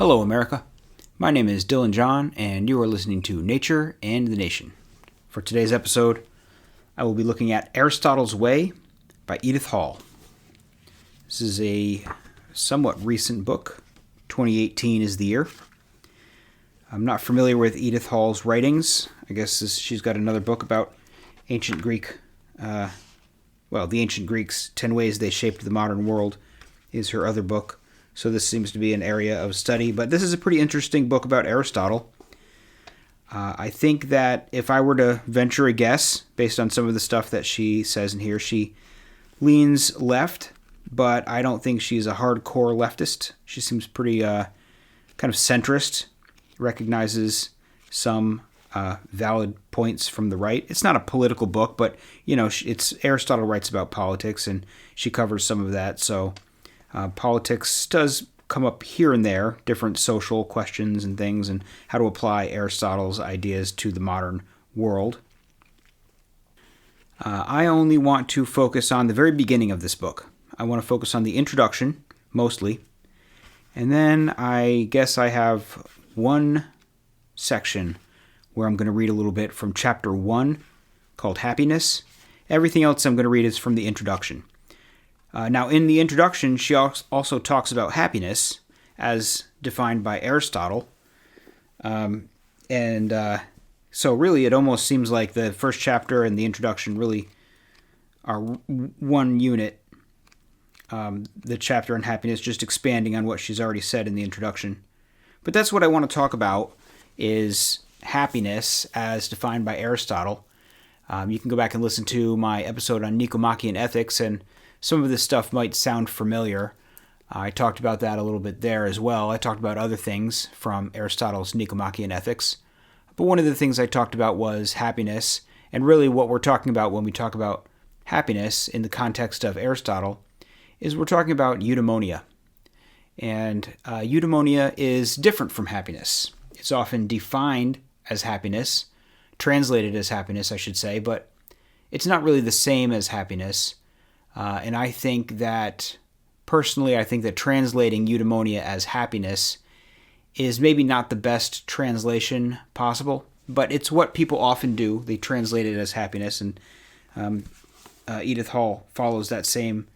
Hello, America. My name is Dylan John, and you are listening to Nature and the Nation. For today's episode, I will be looking at Aristotle's Way by Edith Hall. This is a somewhat recent book. 2018 is the year. I'm not familiar with Edith Hall's writings. I guess she's got another book about ancient Greek, the ancient Greeks, 10 Ways They Shaped the Modern World is her other book. So this seems to be an area of study. But this is a pretty interesting book about Aristotle. I think that if I were to venture a guess, based on some of the stuff that she says in here, she leans left, but I don't think she's a hardcore leftist. She seems pretty kind of centrist, recognizes some valid points from the right. It's not a political book, but it's Aristotle writes about politics, and she covers some of that. So politics does come up here and there, different social questions and things, and how to apply Aristotle's ideas to the modern world. I only want to focus on the very beginning of this book. I want to focus on the introduction, mostly. And then I guess I have one section where I'm going to read a little bit from chapter 1, called Happiness. Everything else I'm going to read is from the introduction. Now, in the introduction, she also talks about happiness as defined by Aristotle. So really, it almost seems like the first chapter and the introduction really are one unit. The chapter on happiness just expanding on what she's already said in the introduction. But that's what I want to talk about, is happiness as defined by Aristotle. You can go back and listen to my episode on Nicomachean Ethics, and some of this stuff might sound familiar. I talked about that a little bit there as well. I talked about other things from Aristotle's Nicomachean Ethics. But one of the things I talked about was happiness. And really what we're talking about when we talk about happiness in the context of Aristotle is we're talking about eudaimonia. And eudaimonia is different from happiness. It's often defined as happiness, translated as happiness, I should say, but it's not really the same as happiness. And I think that, personally, translating eudaimonia as happiness is maybe not the best translation possible, but it's what people often do. They translate it as happiness, and Edith Hall follows that same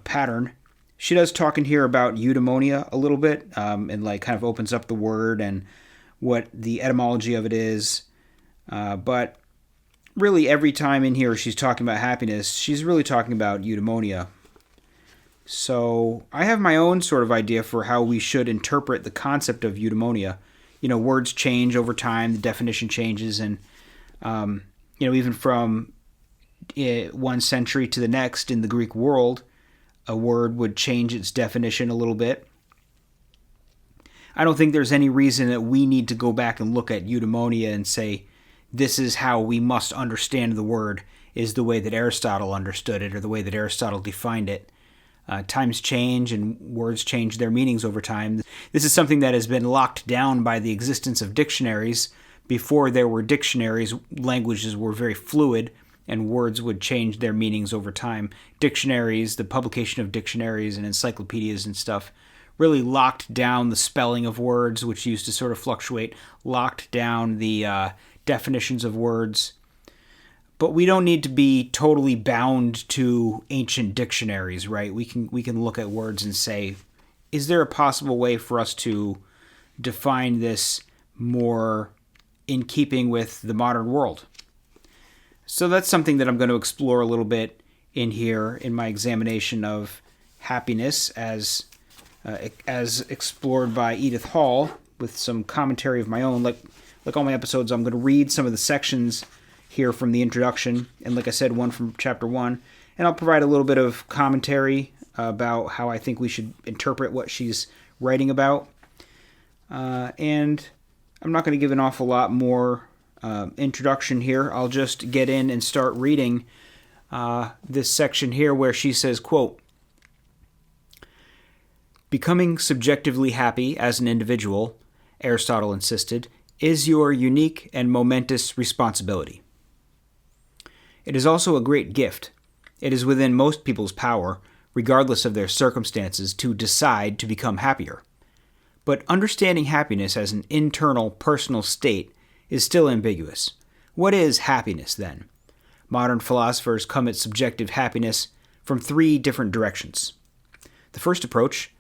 pattern. She does talk in here about eudaimonia a little bit, and kind of opens up the word and what the etymology of it is, but really, every time in here she's talking about happiness, she's really talking about eudaimonia. So I have my own sort of idea for how we should interpret the concept of eudaimonia. Words change over time, the definition changes, and even from one century to the next in the Greek world, a word would change its definition a little bit. I don't think there's any reason that we need to go back and look at eudaimonia and say, this is how we must understand the word, is the way that Aristotle understood it or the way that Aristotle defined it. Times change and words change their meanings over time. This is something that has been locked down by the existence of dictionaries. Before there were dictionaries, languages were very fluid and words would change their meanings over time. Dictionaries, the publication of dictionaries and encyclopedias and stuff, really locked down the spelling of words, which used to sort of fluctuate, locked down the definitions of words. But we don't need to be totally bound to ancient dictionaries, right? We can look at words and say, is there a possible way for us to define this more in keeping with the modern world? So that's something that I'm going to explore a little bit in here in my examination of happiness as explored by Edith Hall, with some commentary of my own. Like all my episodes, I'm going to read some of the sections here from the introduction, and like I said, one from chapter 1, and I'll provide a little bit of commentary about how I think we should interpret what she's writing about. And I'm not going to give an awful lot more introduction here. I'll just get in and start reading this section here where she says, quote, "Becoming subjectively happy as an individual," Aristotle insisted, "is your unique and momentous responsibility. It is also a great gift. It is within most people's power, regardless of their circumstances, to decide to become happier. But understanding happiness as an internal, personal state is still ambiguous. What is happiness, then? Modern philosophers come at subjective happiness from three different directions. The first approach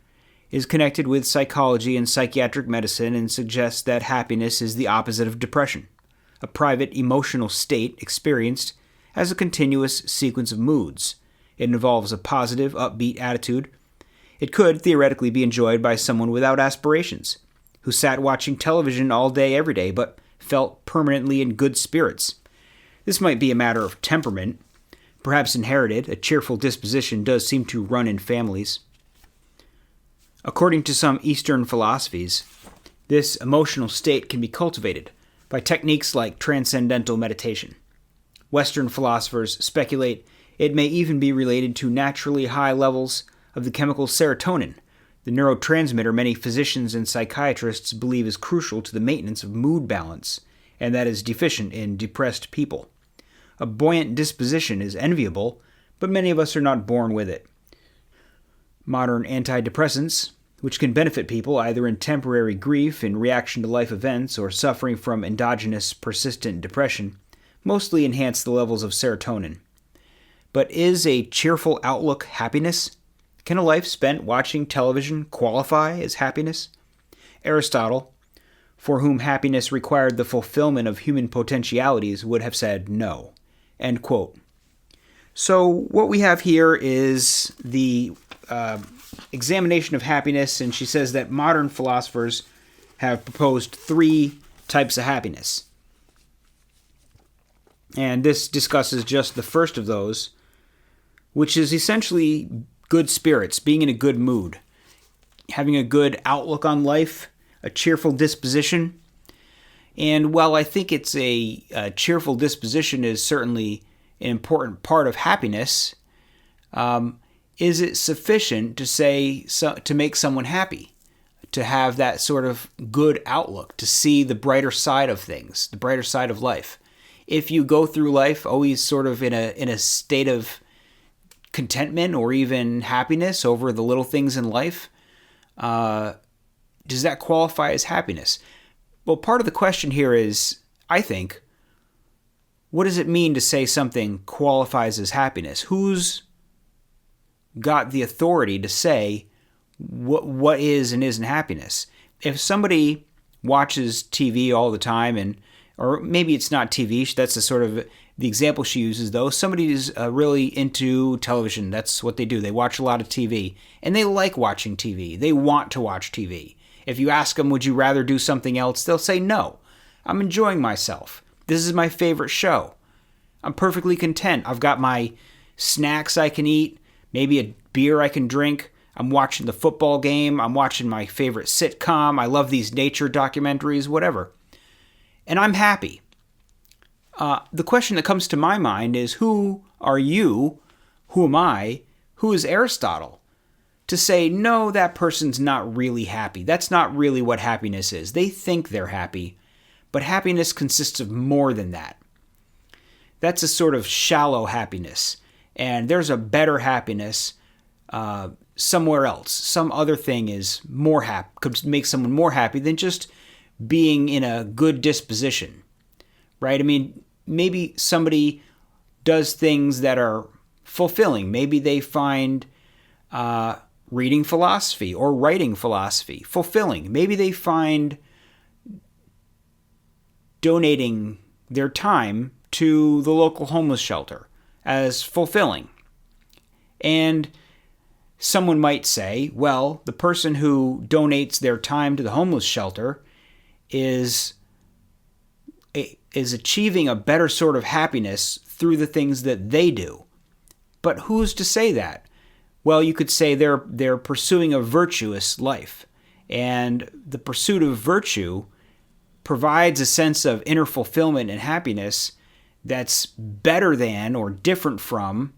is connected with psychology and psychiatric medicine and suggests that happiness is the opposite of depression, a private emotional state experienced as a continuous sequence of moods. It involves a positive, upbeat attitude. It could theoretically be enjoyed by someone without aspirations, who sat watching television all day every day but felt permanently in good spirits. This might be a matter of temperament, perhaps inherited. A cheerful disposition does seem to run in families. According to some Eastern philosophies, this emotional state can be cultivated by techniques like transcendental meditation. Western philosophers speculate it may even be related to naturally high levels of the chemical serotonin, the neurotransmitter many physicians and psychiatrists believe is crucial to the maintenance of mood balance, and that is deficient in depressed people. A buoyant disposition is enviable, but many of us are not born with it. Modern antidepressants, which can benefit people either in temporary grief in reaction to life events or suffering from endogenous persistent depression, mostly enhance the levels of serotonin. But is a cheerful outlook happiness? Can a life spent watching television qualify as happiness? Aristotle, for whom happiness required the fulfillment of human potentialities, would have said no. End quote. So what we have here is the examination of happiness, and she says that modern philosophers have proposed three types of happiness. And this discusses just the first of those, which is essentially good spirits, being in a good mood, having a good outlook on life, a cheerful disposition. And while I think it's a cheerful disposition is certainly an important part of happiness, is it sufficient to make someone happy, to have that sort of good outlook, to see the brighter side of things, the brighter side of life? If you go through life always sort of in a state of contentment or even happiness over the little things in life, does that qualify as happiness? Well, part of the question here is, I think, what does it mean to say something qualifies as happiness? Who's got the authority to say what is and isn't happiness? If somebody watches TV all the time, or maybe it's not TV, that's the sort of the example she uses, though. Somebody's really into television. That's what they do. They watch a lot of TV, and they like watching TV. They want to watch TV. If you ask them, would you rather do something else? They'll say, no, I'm enjoying myself. This is my favorite show. I'm perfectly content. I've got my snacks I can eat, maybe a beer I can drink. I'm watching the football game. I'm watching my favorite sitcom. I love these nature documentaries, whatever. And I'm happy. The question that comes to my mind is, who are you? Who am I? Who is Aristotle? To say, no, that person's not really happy. That's not really what happiness is. They think they're happy, but happiness consists of more than that. That's a sort of shallow happiness, and there's a better happiness somewhere else. Some other thing is more could make someone more happy than just being in a good disposition, right? I mean, maybe somebody does things that are fulfilling. Maybe they find reading philosophy or writing philosophy fulfilling. Maybe they find donating their time to the local homeless shelter as fulfilling. And someone might say, well, the person who donates their time to the homeless shelter is achieving a better sort of happiness through the things that they do. But who's to say that? Well, you could say they're pursuing a virtuous life, and the pursuit of virtue provides a sense of inner fulfillment and happiness that's better than or different from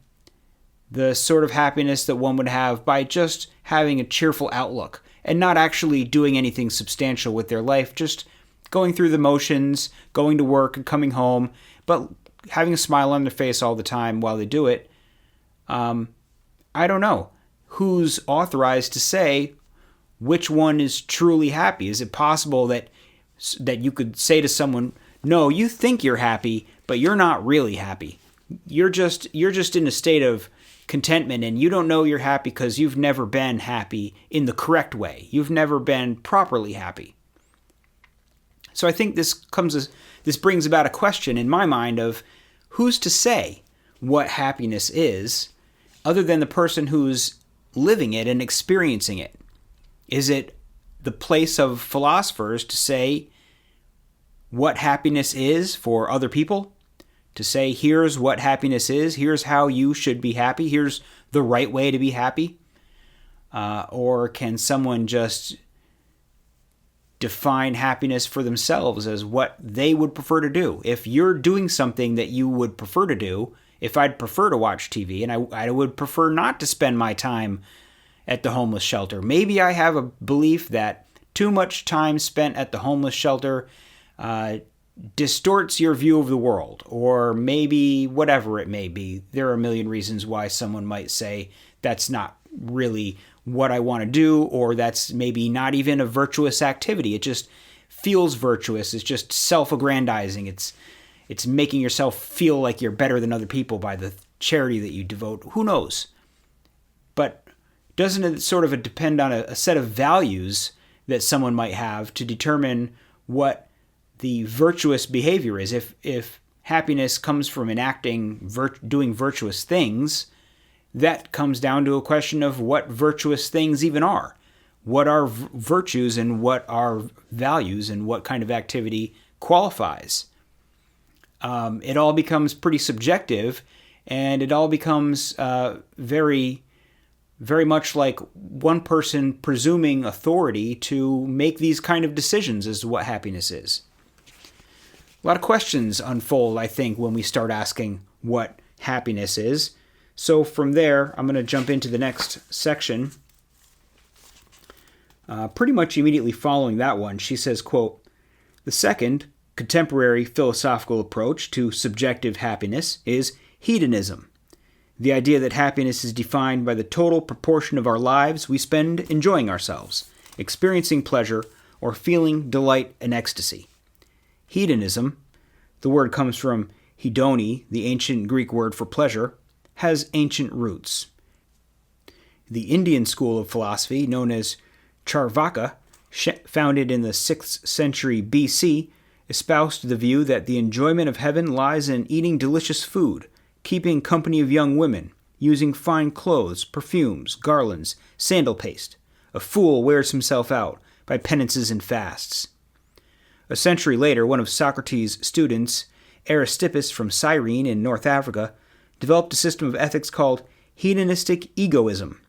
the sort of happiness that one would have by just having a cheerful outlook and not actually doing anything substantial with their life, just going through the motions, going to work and coming home, but having a smile on their face all the time while they do it. I don't know who's authorized to say which one is truly happy? Is it possible that you could say to someone, no, you think you're happy, but you're not really happy. You're just in a state of contentment, and you don't know you're happy because you've never been happy in the correct way. You've never been properly happy. So I think this brings about a question in my mind of who's to say what happiness is other than the person who's living it and experiencing it. Is it the place of philosophers to say what happiness is for other people? To say, here's what happiness is, here's how you should be happy, here's the right way to be happy? Or can someone just define happiness for themselves as what they would prefer to do? If you're doing something that you would prefer to do, if I'd prefer to watch TV and I would prefer not to spend my time at the homeless shelter, maybe I have a belief that too much time spent at the homeless shelter distorts your view of the world, or maybe whatever it may be. There are a million reasons why someone might say that's not really what I want to do, or that's maybe not even a virtuous activity. It just feels virtuous. It's just self-aggrandizing. It's making yourself feel like you're better than other people by the charity that you devote. Who knows? But doesn't it sort of depend on a set of values that someone might have to determine what the virtuous behavior is? If happiness comes from doing virtuous things, that comes down to a question of what virtuous things even are. What are virtues and what are values and what kind of activity qualifies? It all becomes pretty subjective, and it all becomes very, very much like one person presuming authority to make these kind of decisions as to what happiness is. A lot of questions unfold, I think, when we start asking what happiness is. So from there, I'm going to jump into the next section. Pretty much immediately following that one, she says, quote, "The second contemporary philosophical approach to subjective happiness is hedonism. The idea that happiness is defined by the total proportion of our lives we spend enjoying ourselves, experiencing pleasure, or feeling delight and ecstasy. Hedonism, the word comes from hedoni, the ancient Greek word for pleasure, has ancient roots. The Indian school of philosophy, known as Charvaka, founded in the 6th century BC, espoused the view that the enjoyment of heaven lies in eating delicious food, keeping company of young women, using fine clothes, perfumes, garlands, sandal paste. A fool wears himself out by penances and fasts. A century later, one of Socrates' students, Aristippus from Cyrene in North Africa, developed a system of ethics called hedonistic egoism.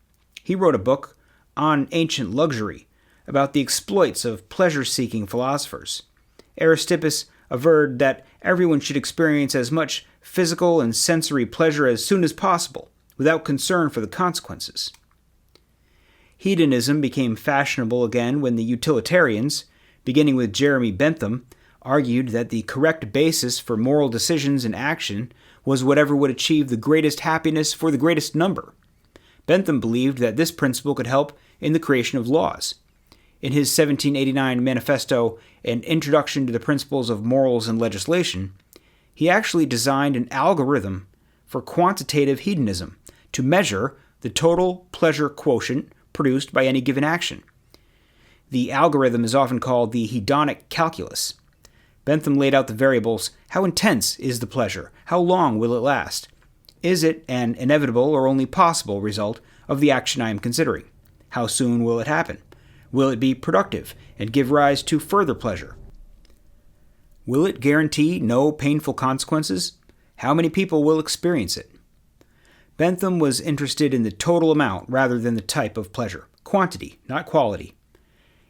He wrote a book on ancient luxury, about the exploits of pleasure-seeking philosophers. Aristippus averred that everyone should experience as much physical and sensory pleasure as soon as possible, without concern for the consequences. Hedonism became fashionable again when the utilitarians, beginning with Jeremy Bentham, argued that the correct basis for moral decisions and action was whatever would achieve the greatest happiness for the greatest number. Bentham believed that this principle could help in the creation of laws. In his 1789 manifesto, An Introduction to the Principles of Morals and Legislation, he actually designed an algorithm for quantitative hedonism to measure the total pleasure quotient produced by any given action. The algorithm is often called the hedonic calculus. Bentham laid out the variables. How intense is the pleasure? How long will it last? Is it an inevitable or only possible result of the action I am considering? How soon will it happen? Will it be productive and give rise to further pleasure? Will it guarantee no painful consequences? How many people will experience it? Bentham was interested in the total amount rather than the type of pleasure. Quantity, not quality.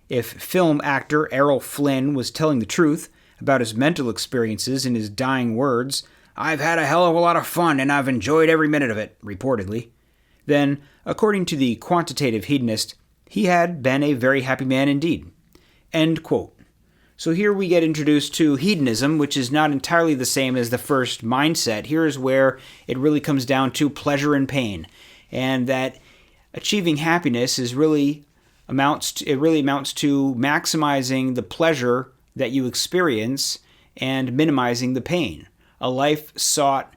If film actor Errol Flynn was telling the truth about his mental experiences in his dying words, "I've had a hell of a lot of fun and I've enjoyed every minute of it," reportedly, then, according to the quantitative hedonist, he had been a very happy man indeed. End quote. So here we get introduced to hedonism, which is not entirely the same as the first mindset. Here is where it really comes down to pleasure and pain, and that achieving happiness is really really amounts to maximizing the pleasure that you experience and minimizing the pain. A life sought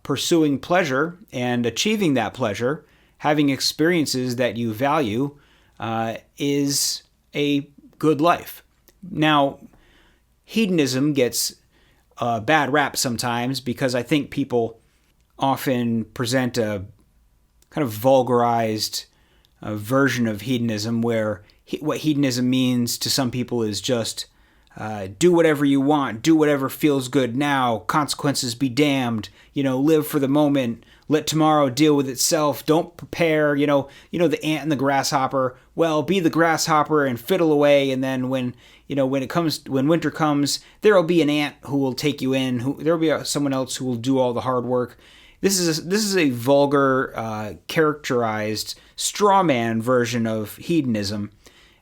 pursuing pleasure and achieving that pleasure, having experiences that you value, is a good life. Now, hedonism gets a bad rap sometimes because I think people often present a kind of vulgarized version of hedonism where what hedonism means to some people is just do whatever you want, do whatever feels good now, consequences be damned, live for the moment, let tomorrow deal with itself, don't prepare, the ant and the grasshopper, well, be the grasshopper and fiddle away, and then when winter comes, there'll be an ant who will take you in, there'll be someone else who will do all the hard work. This is a vulgar, characterized straw man version of hedonism.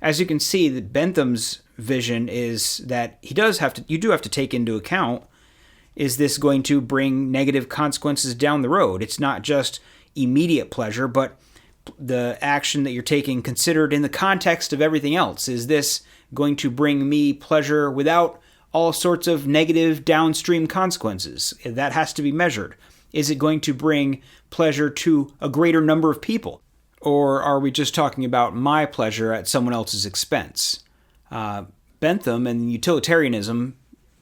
As you can see, that Bentham's vision is that you do have to take into account, is this going to bring negative consequences down the road? It's not just immediate pleasure, but the action that you're taking considered in the context of everything else. Is this going to bring me pleasure without all sorts of negative downstream consequences? That has to be measured. Is it going to bring pleasure to a greater number of people? Or are we just talking about my pleasure at someone else's expense? Bentham and utilitarianism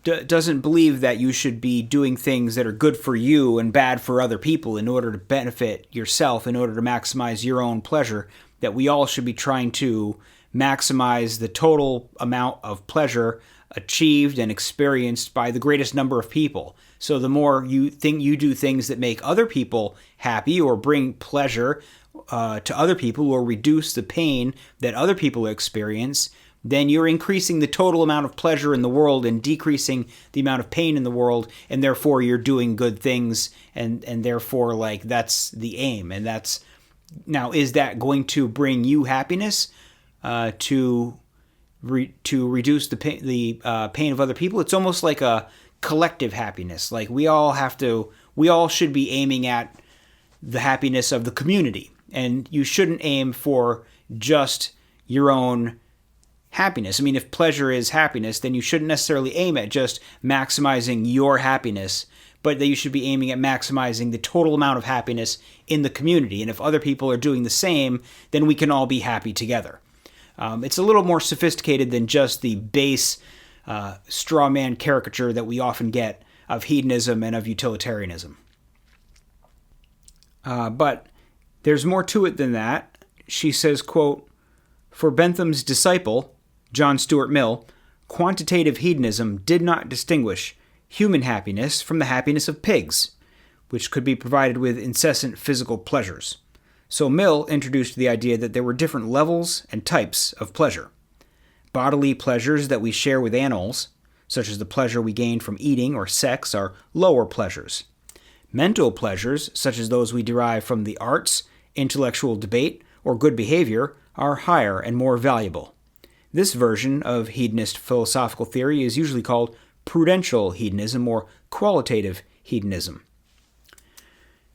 doesn't believe that you should be doing things that are good for you and bad for other people in order to benefit yourself, in order to maximize your own pleasure, that we all should be trying to maximize the total amount of pleasure achieved and experienced by the greatest number of people. So the more you do things that make other people happy or bring pleasure to other people or reduce the pain that other people experience, then you're increasing the total amount of pleasure in the world and decreasing the amount of pain in the world, and therefore you're doing good things, and therefore that's the aim. And now, is that going to bring you happiness to reduce the pain of other people? It's almost like a collective happiness. Like we all should be aiming at the happiness of the community, and you shouldn't aim for just your own happiness. I mean, if pleasure is happiness, then you shouldn't necessarily aim at just maximizing your happiness, but that you should be aiming at maximizing the total amount of happiness in the community. And if other people are doing the same, then we can all be happy together. It's a little more sophisticated than just the base straw man caricature that we often get of hedonism and of utilitarianism. But there's more to it than that. She says, quote, "For Bentham's disciple, John Stuart Mill, quantitative hedonism did not distinguish human happiness from the happiness of pigs, which could be provided with incessant physical pleasures. So Mill introduced the idea that there were different levels and types of pleasure. Bodily pleasures that we share with animals, such as the pleasure we gain from eating or sex, are lower pleasures. Mental pleasures, such as those we derive from the arts, intellectual debate, or good behavior, are higher and more valuable. This version of hedonist philosophical theory is usually called prudential hedonism or qualitative hedonism.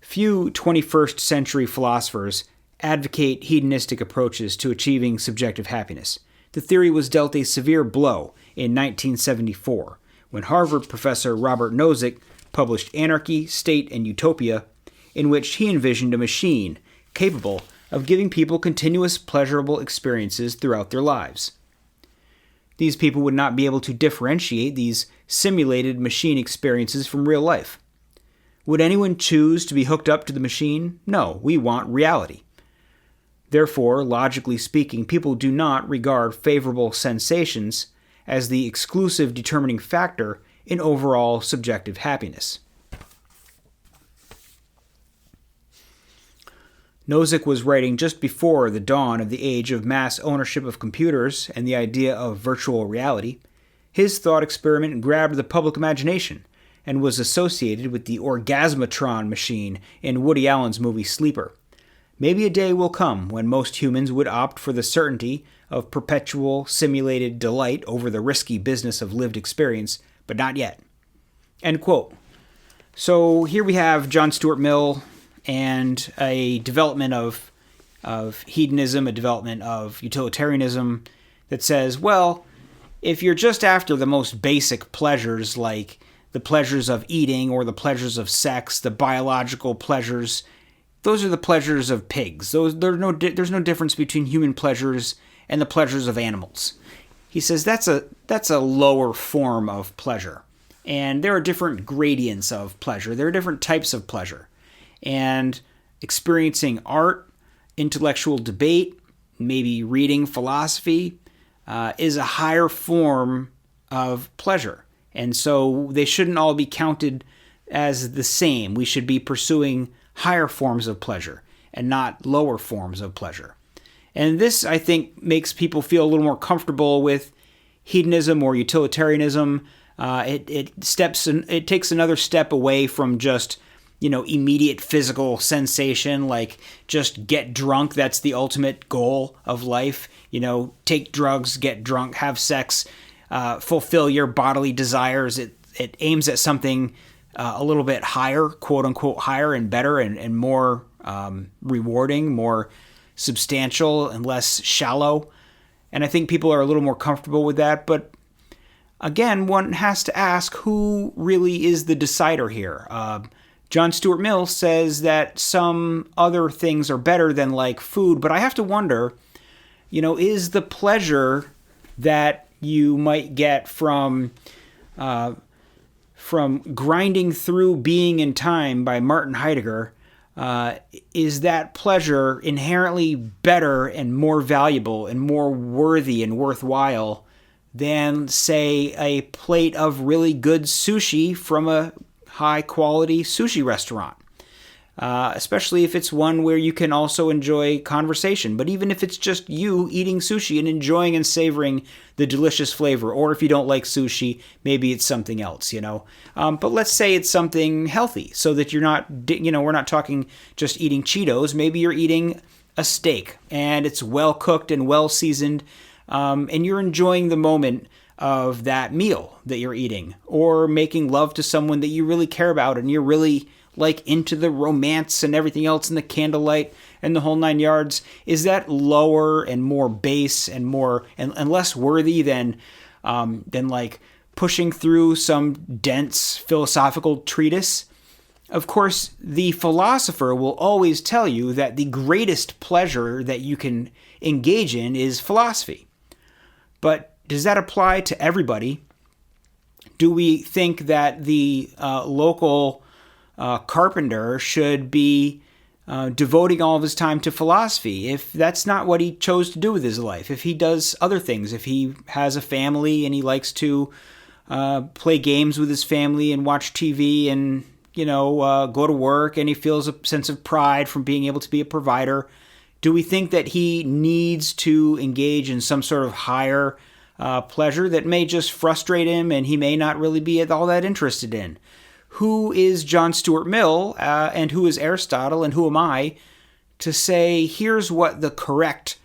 Few 21st century philosophers advocate hedonistic approaches to achieving subjective happiness. The theory was dealt a severe blow in 1974 when Harvard professor Robert Nozick published Anarchy, State, and Utopia, in which he envisioned a machine capable of giving people continuous pleasurable experiences throughout their lives. These people would not be able to differentiate these simulated machine experiences from real life. Would anyone choose to be hooked up to the machine? No, we want reality. Therefore, logically speaking, people do not regard favorable sensations as the exclusive determining factor in overall subjective happiness." Nozick was writing just before the dawn of the age of mass ownership of computers and the idea of virtual reality. His thought experiment grabbed the public imagination and was associated with the orgasmatron machine in Woody Allen's movie Sleeper. Maybe a day will come when most humans would opt for the certainty of perpetual simulated delight over the risky business of lived experience, but not yet. End quote. So here we have John Stuart Mill and a development of of hedonism, a development of utilitarianism that says, well, if you're just after the most basic pleasures, like the pleasures of eating or the pleasures of sex, the biological pleasures, those are the pleasures of pigs. There's no difference between human pleasures and the pleasures of animals. He says that's a lower form of pleasure. And there are different gradients of pleasure. There are different types of pleasure. And experiencing art, intellectual debate, maybe reading philosophy, is a higher form of pleasure. And so they shouldn't all be counted as the same. We should be pursuing higher forms of pleasure and not lower forms of pleasure. And this, I think, makes people feel a little more comfortable with hedonism or utilitarianism. It takes another step away from just, immediate physical sensation, like just get drunk. That's the ultimate goal of life. Take drugs, get drunk, have sex, fulfill your bodily desires. It aims at something a little bit higher, quote unquote, higher and better and more rewarding, more substantial and less shallow. And I think people are a little more comfortable with that. But again, one has to ask, who really is the decider here? John Stuart Mill says that some other things are better than like food, but I have to wonder, is the pleasure that you might get from grinding through Being in Time by Martin Heidegger, is that pleasure inherently better and more valuable and more worthy and worthwhile than, say, a plate of really good sushi from a high-quality sushi restaurant? Especially if it's one where you can also enjoy conversation. But even if it's just you eating sushi and enjoying and savoring the delicious flavor, or if you don't like sushi, maybe it's something else, But let's say it's something healthy, so that you're not, we're not talking just eating Cheetos. Maybe you're eating a steak, and it's well cooked and well seasoned, and you're enjoying the moment of that meal that you're eating, or making love to someone that you really care about and you're really like into the romance and everything else and the candlelight and the whole nine yards. Is that lower and more base and more and less worthy than like pushing through some dense philosophical treatise? Of course, the philosopher will always tell you that the greatest pleasure that you can engage in is philosophy. But does that apply to everybody? Do we think that the local carpenter should be devoting all of his time to philosophy if that's not what he chose to do with his life? If he does other things, if he has a family and he likes to play games with his family and watch TV and go to work, and he feels a sense of pride from being able to be a provider, do we think that he needs to engage in some sort of higher pleasure that may just frustrate him and he may not really be all that interested in? Who is John Stuart Mill and who is Aristotle and who am I to say, here's what the correct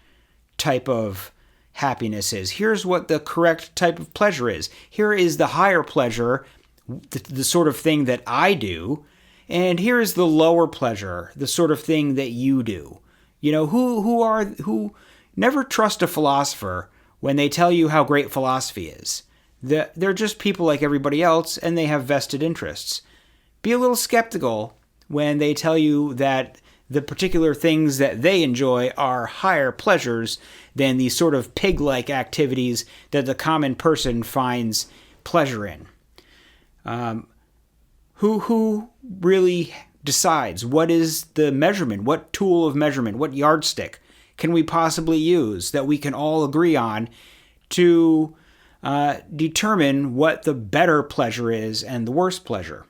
type of happiness is. Here's what the correct type of pleasure is. Here is the higher pleasure, the sort of thing that I do, and here is the lower pleasure, the sort of thing that you do. Who never trust a philosopher when they tell you how great philosophy is. They're just people like everybody else, and they have vested interests. Be a little skeptical when they tell you that the particular things that they enjoy are higher pleasures than the sort of pig-like activities that the common person finds pleasure in. Who really decides? What is the measurement? What tool of measurement? What yardstick can we possibly use that we can all agree on to determine what the better pleasure is and the worst pleasure?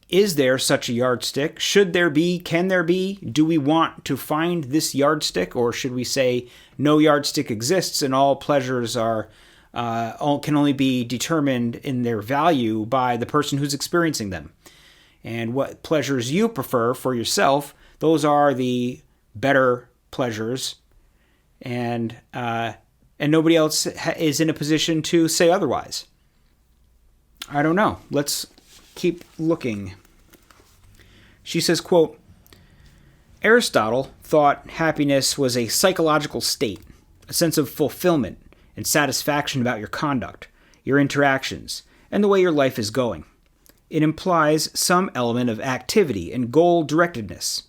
Is there such a yardstick? Should there be? Can there be? Do we want to find this yardstick, or should we say no yardstick exists and all pleasures are can only be determined in their value by the person who's experiencing them? And what pleasures you prefer for yourself, those are the better pleasures, and nobody else is in a position to say otherwise. I don't know. Let's keep looking. She says, quote, Aristotle thought happiness was a psychological state, a sense of fulfillment and satisfaction about your conduct, your interactions, and the way your life is going. It implies some element of activity and goal-directedness.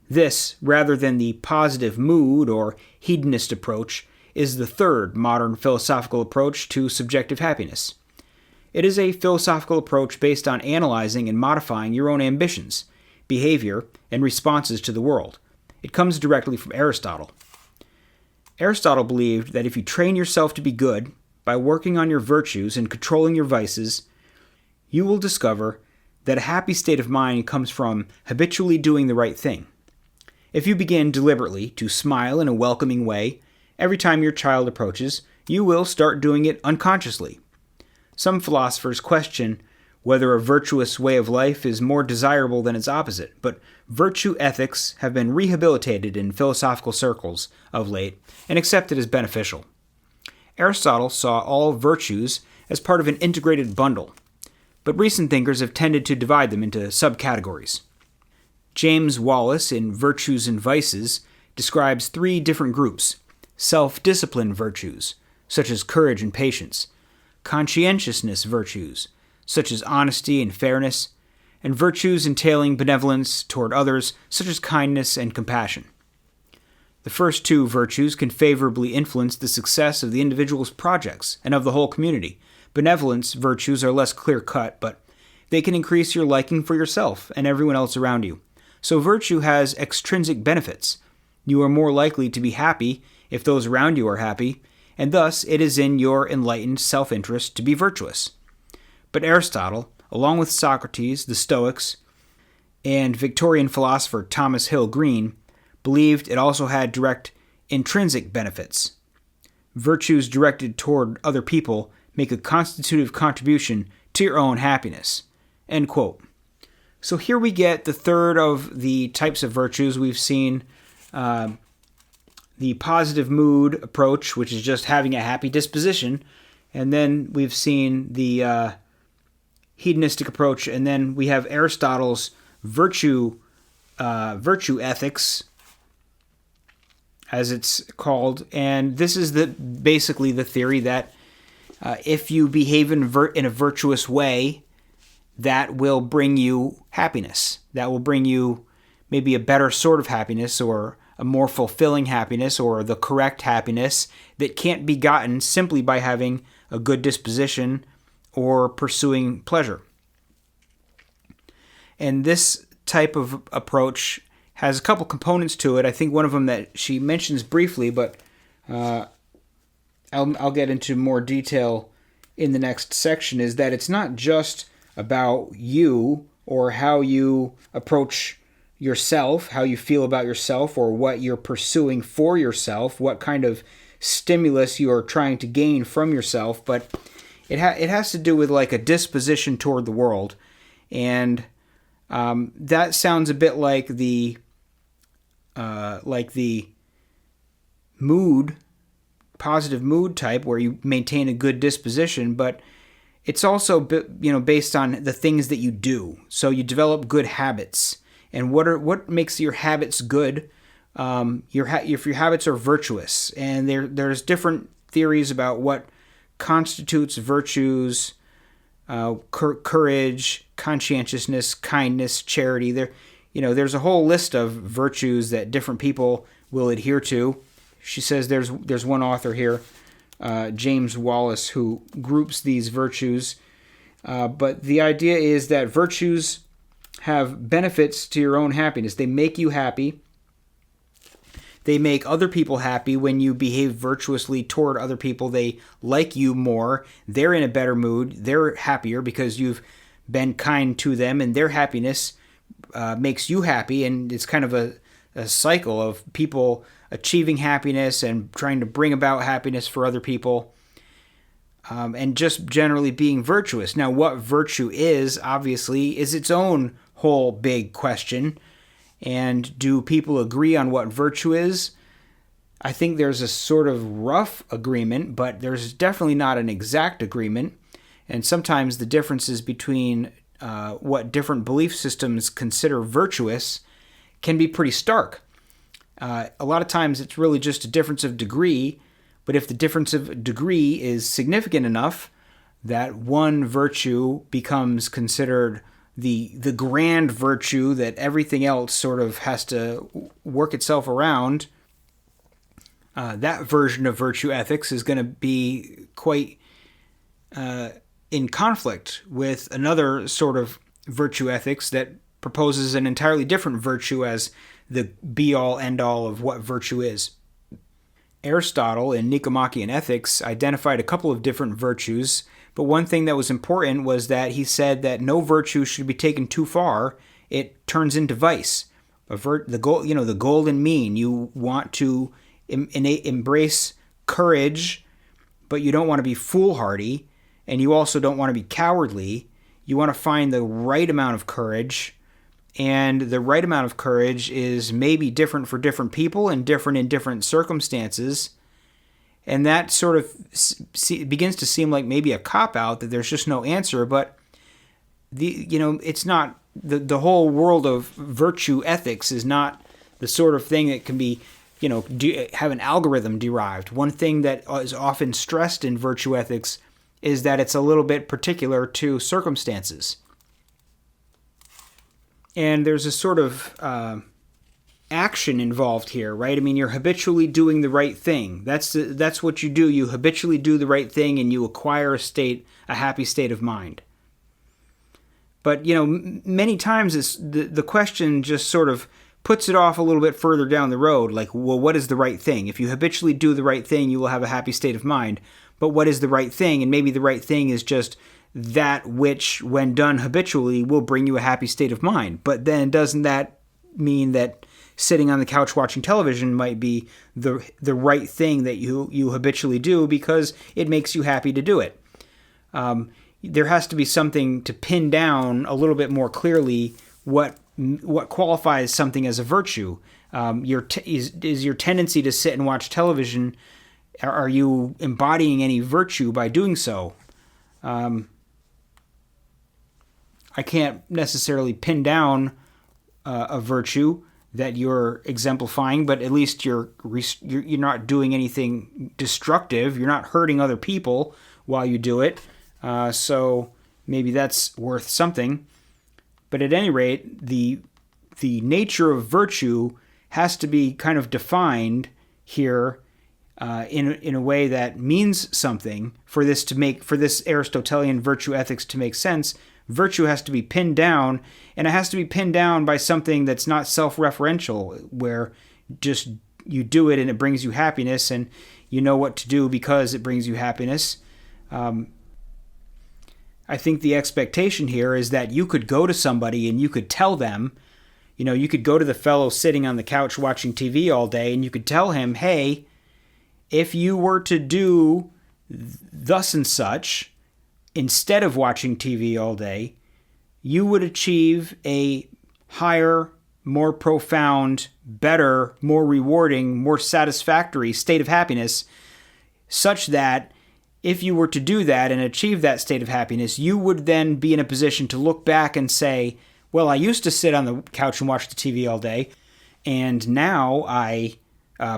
This, rather than the positive mood or hedonist approach, is the third modern philosophical approach to subjective happiness. It is a philosophical approach based on analyzing and modifying your own ambitions, behavior, and responses to the world. It comes directly from Aristotle. Aristotle believed that if you train yourself to be good by working on your virtues and controlling your vices, you will discover that a happy state of mind comes from habitually doing the right thing. If you begin deliberately to smile in a welcoming way every time your child approaches, you will start doing it unconsciously. Some philosophers question whether a virtuous way of life is more desirable than its opposite, but virtue ethics have been rehabilitated in philosophical circles of late and accepted as beneficial. Aristotle saw all virtues as part of an integrated bundle, but recent thinkers have tended to divide them into subcategories. James Wallace, in Virtues and Vices, describes three different groups: self-discipline virtues, such as courage and patience; conscientiousness virtues, such as honesty and fairness; and virtues entailing benevolence toward others, such as kindness and compassion. The first two virtues can favorably influence the success of the individual's projects and of the whole community. Benevolence virtues are less clear-cut, but they can increase your liking for yourself and everyone else around you. So virtue has extrinsic benefits. You are more likely to be happy if those around you are happy, and thus it is in your enlightened self-interest to be virtuous. But Aristotle, along with Socrates, the Stoics, and Victorian philosopher Thomas Hill Green, believed it also had direct intrinsic benefits. Virtues directed toward other people make a constitutive contribution to your own happiness. End quote. So here we get the third of the types of virtues. We've seen the positive mood approach, which is just having a happy disposition. And then we've seen the hedonistic approach. And then we have Aristotle's virtue ethics, as it's called. And this is basically the theory that if you behave in a virtuous way, that will bring you happiness. That will bring you maybe a better sort of happiness, or a more fulfilling happiness, or the correct happiness that can't be gotten simply by having a good disposition or pursuing pleasure. And this type of approach has a couple components to it. I think one of them that she mentions briefly, but I'll get into more detail in the next section, is that it's not just about you or how you approach yourself, how you feel about yourself, or what you're pursuing for yourself, what kind of stimulus you are trying to gain from yourself, but it has to do with like a disposition toward the world. And that sounds a bit like the mood, positive mood type, where you maintain a good disposition, but it's also based on the things that you do. So you develop good habits, and what makes your habits good? If your habits are virtuous, and there's different theories about what constitutes virtues, courage, conscientiousness, kindness, charity. There's a whole list of virtues that different people will adhere to. She says there's one author here, James Wallace, who groups these virtues. But the idea is that virtues have benefits to your own happiness. They make you happy. They make other people happy when you behave virtuously toward other people. They like you more. They're in a better mood. They're happier because you've been kind to them, and their happiness makes you happy. And it's kind of a cycle of people achieving happiness and trying to bring about happiness for other people, and just generally being virtuous. Now, what virtue is, obviously, is its own whole big question. And do people agree on what virtue is? I think there's a sort of rough agreement, but there's definitely not an exact agreement. And sometimes the differences between what different belief systems consider virtuous can be pretty stark. A lot of times it's really just a difference of degree, but if the difference of degree is significant enough that one virtue becomes considered the grand virtue that everything else sort of has to work itself around, that version of virtue ethics is going to be quite in conflict with another sort of virtue ethics that proposes an entirely different virtue as the be-all, end-all of what virtue is. Aristotle in Nicomachean Ethics identified a couple of different virtues, but one thing that was important was that he said that no virtue should be taken too far. It turns into vice. The golden mean. You want to embrace courage, but you don't want to be foolhardy, and you also don't want to be cowardly. You want to find the right amount of courage, and the right amount of courage is maybe different for different people and different in different circumstances. And that sort of begins to seem like maybe a cop-out, that there's just no answer. But it's not the whole world of virtue ethics is not the sort of thing that can be, have an algorithm derived. One thing that is often stressed in virtue ethics is that it's a little bit particular to circumstances. And there's a sort of action involved here, right? I mean, you're habitually doing the right thing. That's what you do. You habitually do the right thing, and you acquire a happy state of mind. But many times the question just sort of puts it off a little bit further down the road. Like, well, what is the right thing? If you habitually do the right thing, you will have a happy state of mind. But what is the right thing? And maybe the right thing is just that which, when done habitually, will bring you a happy state of mind. But then doesn't that mean that sitting on the couch watching television might be the right thing that you habitually do because it makes you happy to do it? There has to be something to pin down a little bit more clearly what qualifies something as a virtue. Is your tendency to sit and watch television, are you embodying any virtue by doing so? I can't necessarily pin down a virtue that you're exemplifying, but at least you're not doing anything destructive. You're not hurting other people while you do it. So maybe that's worth something. But at any rate, the nature of virtue has to be kind of defined here in a way that means something for this Aristotelian virtue ethics to make sense. Virtue has to be pinned down, and it has to be pinned down by something that's not self-referential, where just you do it and it brings you happiness, and you know what to do because it brings you happiness. I think the expectation here is that you could go to somebody and you could tell them, you could go to the fellow sitting on the couch watching TV all day, and you could tell him, hey, if you were to do thus and such, instead of watching TV all day, you would achieve a higher, more profound, better, more rewarding, more satisfactory state of happiness, such that if you were to do that and achieve that state of happiness, you would then be in a position to look back and say, well, I used to sit on the couch and watch the TV all day, and now I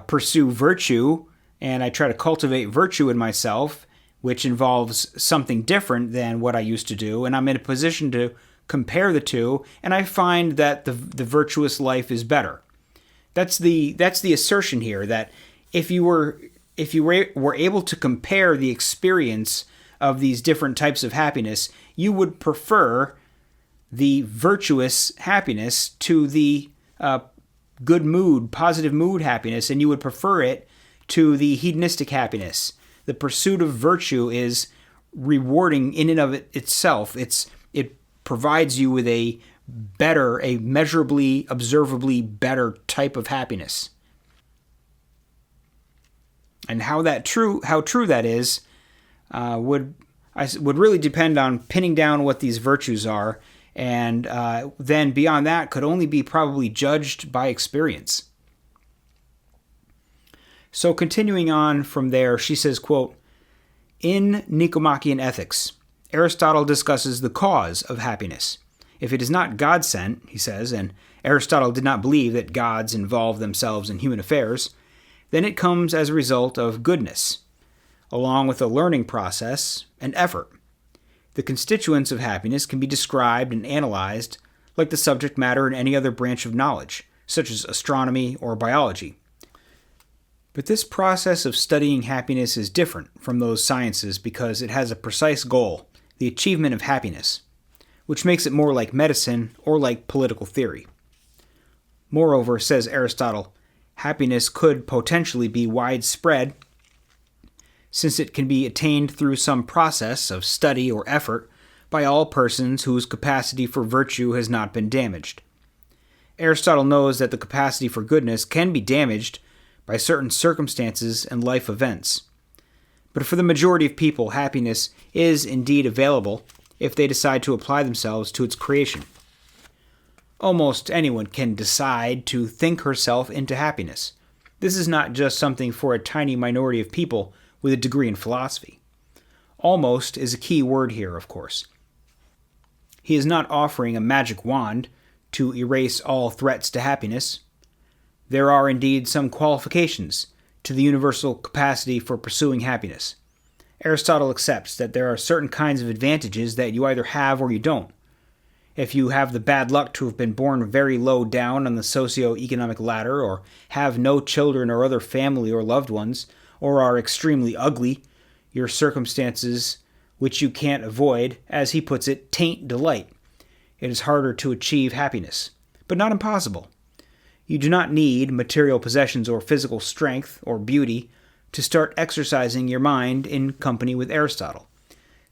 pursue virtue, and I try to cultivate virtue in myself, which involves something different than what I used to do, and I'm in a position to compare the two, and I find that the virtuous life is better. That's the assertion here, that if you were able to compare the experience of these different types of happiness, you would prefer the virtuous happiness to the good mood, positive mood happiness, and you would prefer it to the hedonistic happiness. The pursuit of virtue is rewarding in and of itself. It provides you with a measurably, observably better type of happiness. And how true that is would really depend on pinning down what these virtues are, and then beyond that could only be probably judged by experience. So continuing on from there, she says, quote, in Nicomachean Ethics, Aristotle discusses the cause of happiness. If it is not God-sent, he says, and Aristotle did not believe that gods involve themselves in human affairs, then it comes as a result of goodness, along with a learning process and effort. The constituents of happiness can be described and analyzed like the subject matter in any other branch of knowledge, such as astronomy or biology. But this process of studying happiness is different from those sciences because it has a precise goal, the achievement of happiness, which makes it more like medicine or like political theory. Moreover, says Aristotle, happiness could potentially be widespread since it can be attained through some process of study or effort by all persons whose capacity for virtue has not been damaged. Aristotle knows that the capacity for goodness can be damaged by certain circumstances and life events. But for the majority of people, happiness is indeed available if they decide to apply themselves to its creation. Almost anyone can decide to think herself into happiness. This is not just something for a tiny minority of people with a degree in philosophy. Almost is a key word here, of course. He is not offering a magic wand to erase all threats to happiness. There are indeed some qualifications to the universal capacity for pursuing happiness. Aristotle accepts that there are certain kinds of advantages that you either have or you don't. If you have the bad luck to have been born very low down on the socio-economic ladder, or have no children or other family or loved ones, or are extremely ugly, your circumstances, which you can't avoid, as he puts it, taint delight. It is harder to achieve happiness, but not impossible. You do not need material possessions or physical strength or beauty to start exercising your mind in company with Aristotle,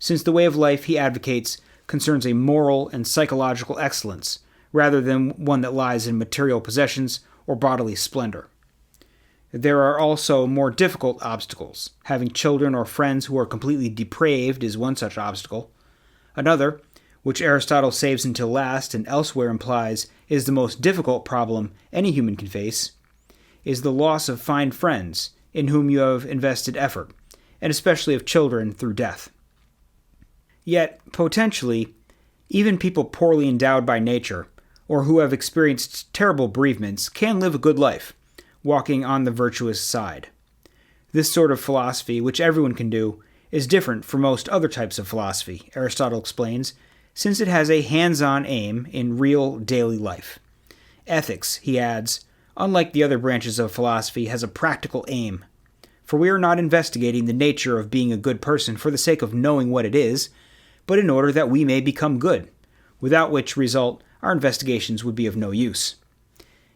since the way of life he advocates concerns a moral and psychological excellence rather than one that lies in material possessions or bodily splendor. There are also more difficult obstacles. Having children or friends who are completely depraved is one such obstacle. Another, which Aristotle saves until last and elsewhere implies is the most difficult problem any human can face, is the loss of fine friends in whom you have invested effort, and especially of children through death. Yet, potentially, even people poorly endowed by nature, or who have experienced terrible bereavements, can live a good life, walking on the virtuous side. This sort of philosophy, which everyone can do, is different from most other types of philosophy, Aristotle explains, since it has a hands-on aim in real daily life. Ethics, he adds, unlike the other branches of philosophy, has a practical aim. For we are not investigating the nature of being a good person for the sake of knowing what it is, but in order that we may become good, without which result our investigations would be of no use.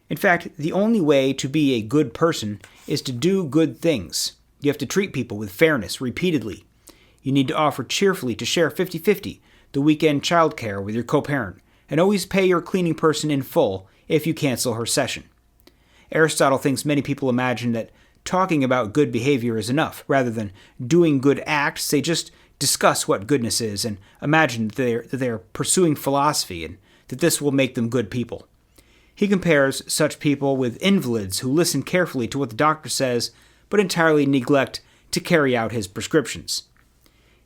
In fact, the only way to be a good person is to do good things. You have to treat people with fairness repeatedly. You need to offer cheerfully to share 50-50 the weekend childcare with your co-parent, and always pay your cleaning person in full if you cancel her session. Aristotle thinks many people imagine that talking about good behavior is enough. Rather than doing good acts, they just discuss what goodness is and imagine that they're pursuing philosophy and that this will make them good people. He compares such people with invalids who listen carefully to what the doctor says but entirely neglect to carry out his prescriptions.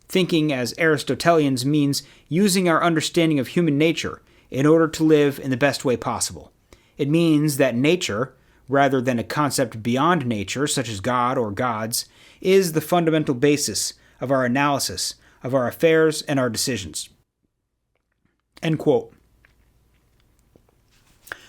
Thinking as Aristotelians means using our understanding of human nature in order to live in the best way possible. It means that nature, rather than a concept beyond nature, such as God or gods, is the fundamental basis of our analysis of our affairs and our decisions. End quote.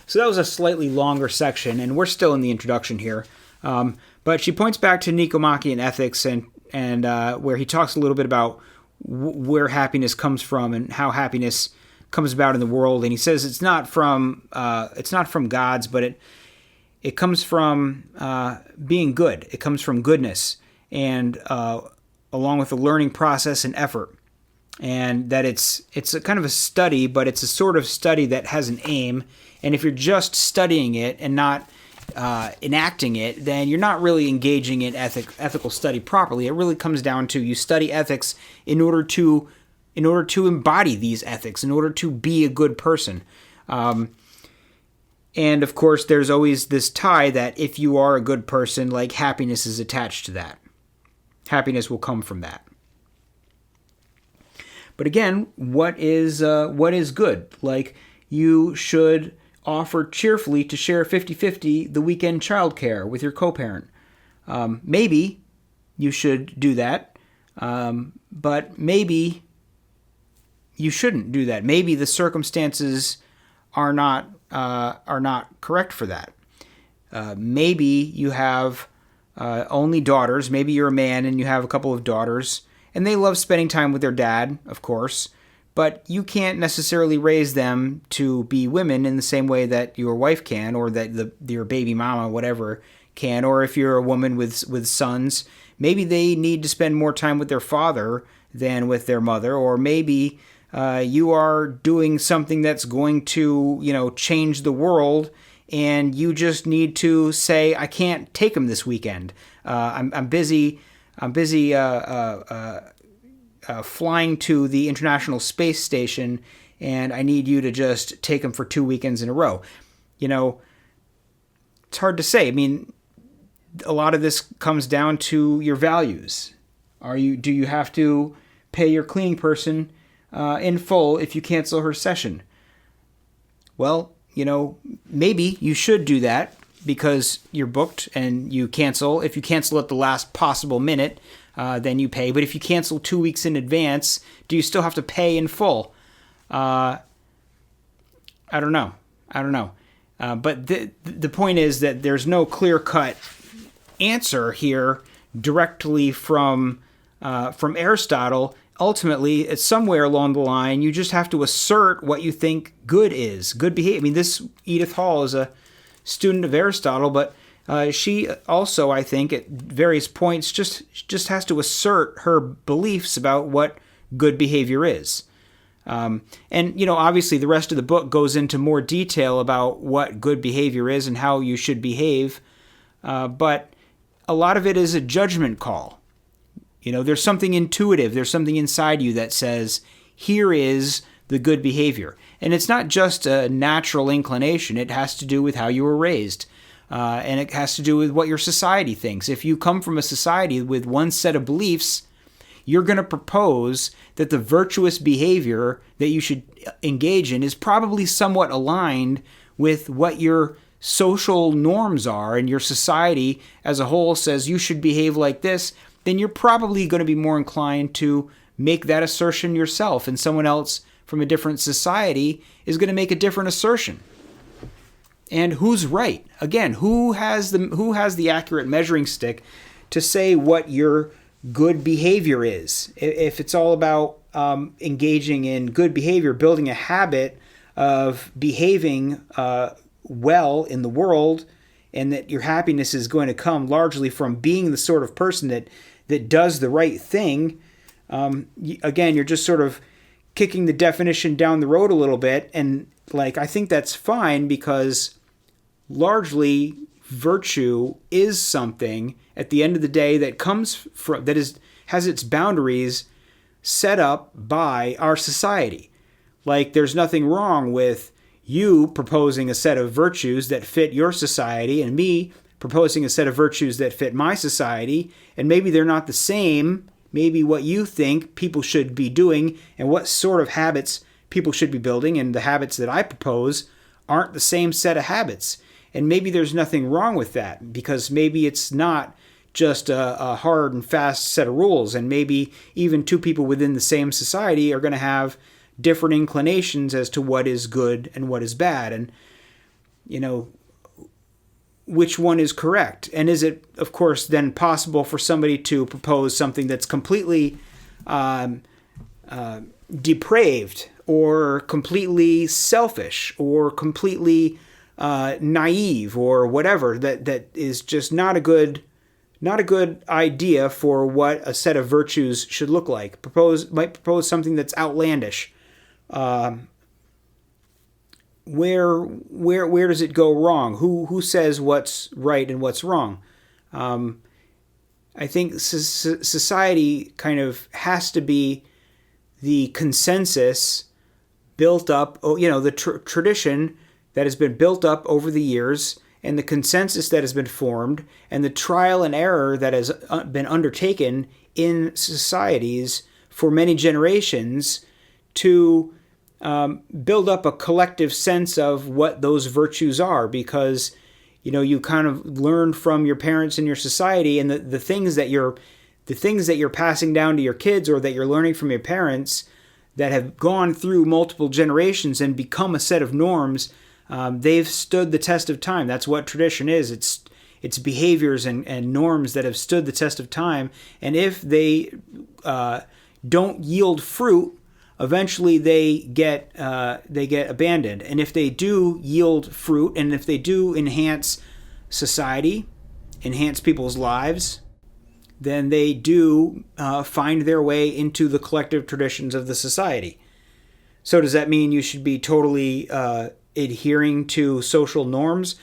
So that was a slightly longer section, and we're still in the introduction here. But she points back to Nicomachean Ethics and where he talks a little bit about where happiness comes from and how happiness comes about in the world. And he says it's not from gods, but it comes from being good. It comes from goodness, and along with the learning process and effort. And that it's a kind of a study, but it's a sort of study that has an aim. And if you're just studying it and not enacting it, then you're not really engaging in ethical study properly. It really comes down to you study ethics in order to embody these ethics, in order to be a good person. And of course, there's always this tie that if you are a good person, like happiness is attached to that. Happiness will come from that. But again, what is good? Like, you should offer cheerfully to share 50-50 the weekend childcare with your co-parent. Maybe you should do that, but maybe you shouldn't do that. Maybe the circumstances are not correct for that. Maybe you have only daughters. Maybe you're a man and you have a couple of daughters, and they love spending time with their dad, of course, but you can't necessarily raise them to be women in the same way that your wife can, or that your baby mama, whatever, can. Or if you're a woman with sons, maybe they need to spend more time with their father than with their mother. Or maybe you are doing something that's going to, change the world, and you just need to say, I can't take them this weekend. I'm busy. Flying to the International Space Station, and I need you to just take them for 2 weekends in a row. It's hard to say. I mean, a lot of this comes down to your values. Do you have to pay your cleaning person in full if you cancel her session? Well, maybe you should do that because you're booked and you cancel. If you cancel at the last possible minute, then you pay. But if you cancel 2 weeks in advance, do you still have to pay in full? I don't know. But the point is that there's no clear-cut answer here directly from Aristotle. Ultimately, it's somewhere along the line, you just have to assert what you think good is, good behavior. I mean, this Edith Hall is a student of Aristotle, but she also, I think, at various points just has to assert her beliefs about what good behavior is. And, obviously the rest of the book goes into more detail about what good behavior is and how you should behave. But a lot of it is a judgment call. There's something intuitive. There's something inside you that says, here is the good behavior. And it's not just a natural inclination. It has to do with how you were raised. And it has to do with what your society thinks. If you come from a society with one set of beliefs, you're going to propose that the virtuous behavior that you should engage in is probably somewhat aligned with what your social norms are, and your society as a whole says you should behave like this. Then you're probably going to be more inclined to make that assertion yourself, and someone else from a different society is going to make a different assertion. And who's right? Again, who has the accurate measuring stick to say what your good behavior is? If it's all about engaging in good behavior, building a habit of behaving well in the world, and that your happiness is going to come largely from being the sort of person that does the right thing, again, you're just sort of kicking the definition down the road a little bit. And I think that's fine, because largely virtue is something at the end of the day that comes from, has its boundaries set up by our society. There's nothing wrong with you proposing a set of virtues that fit your society, and me proposing a set of virtues that fit my society, and maybe they're not the same. Maybe what you think people should be doing and what sort of habits people should be building, and the habits that I propose aren't the same set of habits. And maybe there's nothing wrong with that, because maybe it's not just a hard and fast set of rules, and maybe even two people within the same society are going to have different inclinations as to what is good and what is bad, and which one is correct. And is it, of course, then possible for somebody to propose something that's completely depraved, or completely selfish, or completely naive, or whatever, that is just not a good idea for what a set of virtues should look like? Might propose something that's outlandish. Where does it go wrong? Who says what's right and what's wrong? I think society kind of has to be the consensus built up, the tradition that has been built up over the years, and the consensus that has been formed, and the trial and error that has been undertaken in societies for many generations to build up a collective sense of what those virtues are, because you kind of learn from your parents and your society, and the things that you're passing down to your kids, or that you're learning from your parents, that have gone through multiple generations and become a set of norms. They've stood the test of time. That's what tradition is. It's behaviors and norms that have stood the test of time. And if they don't yield fruit, eventually they get abandoned. And if they do yield fruit, and if they do enhance society, enhance people's lives, then they do find their way into the collective traditions of the society. So does that mean you should be totally adhering to social norms?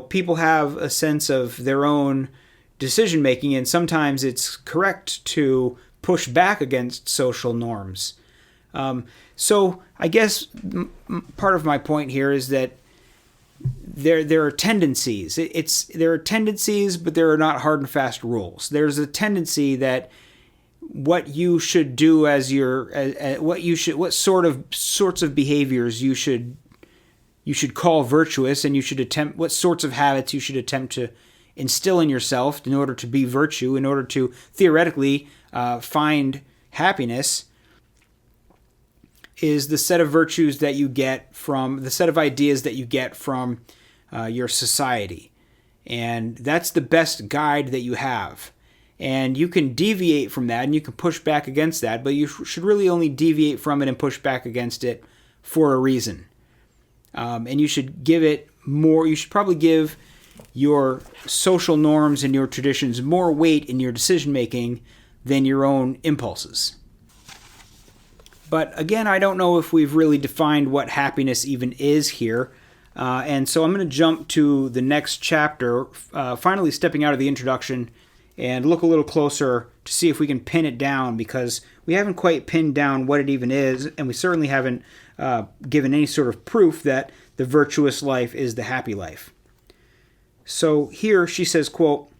People have a sense of their own decision making, and sometimes it's correct to push back against social norms. So I guess part of my point here is that there are tendencies. There are tendencies, but there are not hard and fast rules. There's a tendency that what you should do as what sorts of behaviors you should call virtuous, and what sorts of habits you should attempt to instill in yourself in order to be virtue, in order to theoretically find happiness, is the set of virtues that you get from the set of ideas that you get from your society. And that's the best guide that you have. And you can deviate from that, and you can push back against that, but you should really only deviate from it and push back against it for a reason. And you should give it more, you should probably give your social norms and your traditions more weight in your decision making than your own impulses. But again, I don't know if we've really defined what happiness even is here. And so I'm going to jump to the next chapter, finally stepping out of the introduction, and look a little closer to see if we can pin it down, because we haven't quite pinned down what it even is, and we certainly haven't given any sort of proof that the virtuous life is the happy life. So here she says, quote,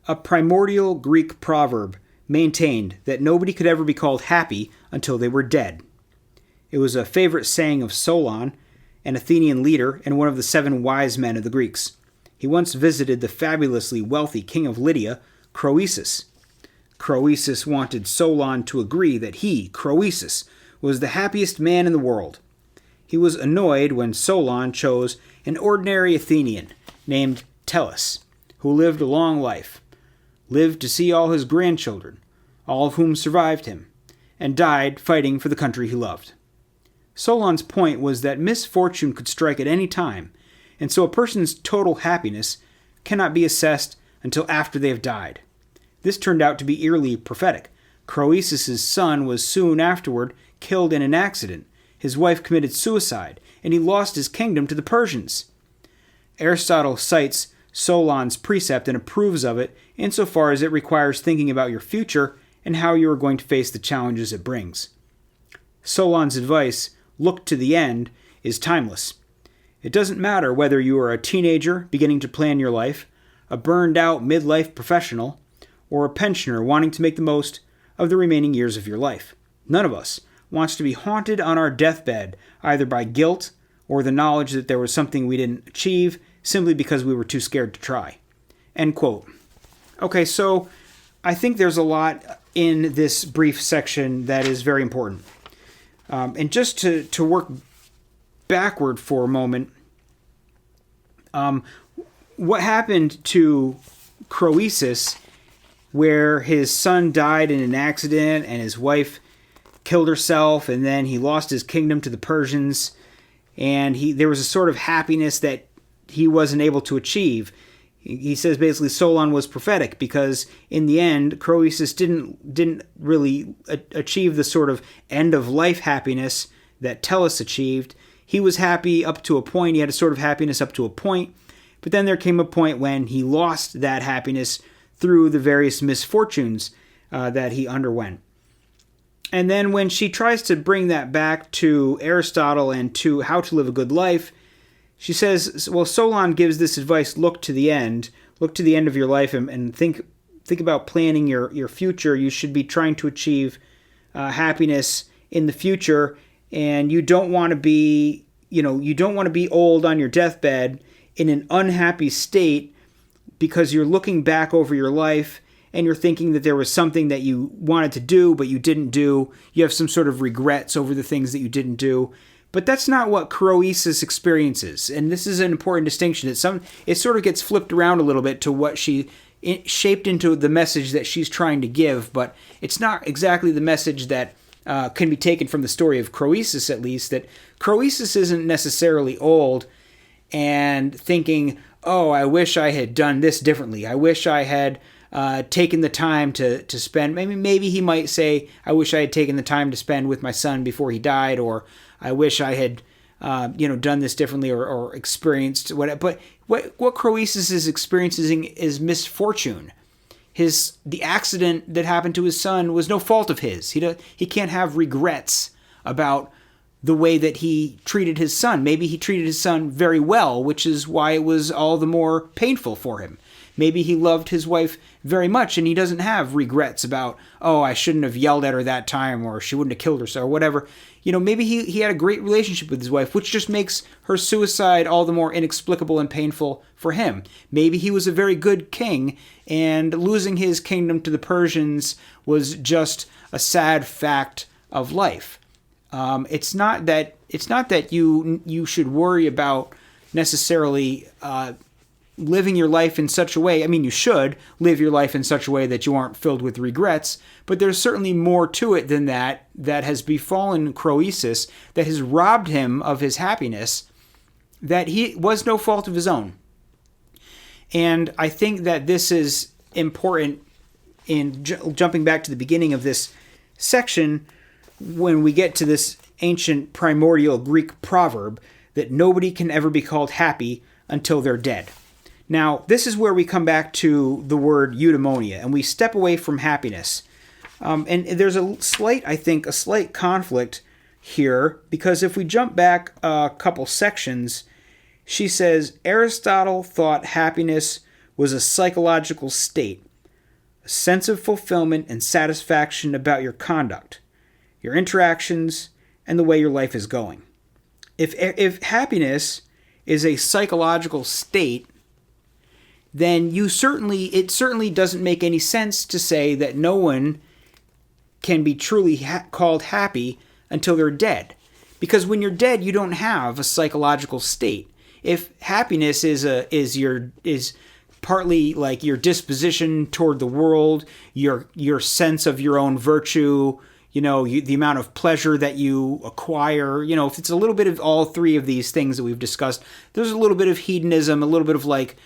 "A primordial Greek proverb maintained that nobody could ever be called happy until they were dead. It was a favorite saying of Solon, an Athenian leader and one of the 7 wise men of the Greeks. He once visited the fabulously wealthy king of Lydia, Croesus. Croesus wanted Solon to agree that he, Croesus, was the happiest man in the world. He was annoyed when Solon chose an ordinary Athenian named Tellus, who lived a long life, lived to see all his grandchildren, all of whom survived him, and died fighting for the country he loved. Solon's point was that misfortune could strike at any time, and so a person's total happiness cannot be assessed until after they have died. This turned out to be eerily prophetic. Croesus' son was soon afterward killed in an accident, his wife committed suicide, and he lost his kingdom to the Persians. Aristotle cites Solon's precept and approves of it insofar as it requires thinking about your future and how you are going to face the challenges it brings. Solon's advice, look to the end, is timeless. It doesn't matter whether you are a teenager beginning to plan your life, a burned-out midlife professional, or a pensioner wanting to make the most of the remaining years of your life. None of us wants to be haunted on our deathbed either by guilt or the knowledge that there was something we didn't achieve simply because we were too scared to try." End quote. Okay, so I think there's a lot in this brief section that is very important. And just to work backward for a moment, what happened to Croesus, where his son died in an accident and his wife killed herself, and then he lost his kingdom to the Persians, and there was a sort of happiness that he wasn't able to achieve. He says basically Solon was prophetic, because in the end Croesus didn't really achieve the sort of end of life happiness that Tellus achieved. He was happy up to a point. He had a sort of happiness up to a point, but then there came a point when he lost that happiness through the various misfortunes that he underwent. And then when she tries to bring that back to Aristotle and to how to live a good life, she says, well, Solon gives this advice, look to the end of your life and think about planning your future. You should be trying to achieve happiness in the future, and you don't want to be, you don't want to be old on your deathbed in an unhappy state because you're looking back over your life and you're thinking that there was something that you wanted to do but you didn't do. You have some sort of regrets over the things that you didn't do. But that's not what Croesus experiences, and this is an important distinction. It sort of gets flipped around a little bit to what she shaped into the message that she's trying to give, but it's not exactly the message that can be taken from the story of Croesus, at least, that Croesus isn't necessarily old and thinking, oh, I wish I had done this differently. I wish I had taken the time to spend. Maybe he might say, I wish I had taken the time to spend with my son before he died, or I wish I had done this differently or experienced whatever. But what Croesus is experiencing is misfortune. The accident that happened to his son was no fault of his. He can't have regrets about the way that he treated his son. Maybe he treated his son very well, which is why it was all the more painful for him. Maybe he loved his wife very much and he doesn't have regrets about, oh, I shouldn't have yelled at her that time, or she wouldn't have killed herself, or whatever. Maybe he had a great relationship with his wife, which just makes her suicide all the more inexplicable and painful for him. Maybe he was a very good king, and losing his kingdom to the Persians was just a sad fact of life. It's not that you should worry about necessarily living your life in such a way. I mean, you should live your life in such a way that you aren't filled with regrets, but there's certainly more to it than that has befallen Croesus, that has robbed him of his happiness, that he was no fault of his own. And I think that this is important in jumping back to the beginning of this section when we get to this ancient primordial Greek proverb that nobody can ever be called happy until they're dead. Now, this is where we come back to the word eudaimonia, and we step away from happiness. And there's a slight conflict here, because if we jump back a couple sections, she says, Aristotle thought happiness was a psychological state, a sense of fulfillment and satisfaction about your conduct, your interactions, and the way your life is going. If happiness is a psychological state, then it certainly doesn't make any sense to say that no one can be truly called happy until they're dead. Because when you're dead, you don't have a psychological state. If happiness is partly like your disposition toward the world, your sense of your own virtue, the amount of pleasure that you acquire, if it's a little bit of all three of these things that we've discussed, there's a little bit of hedonism, a little bit of like,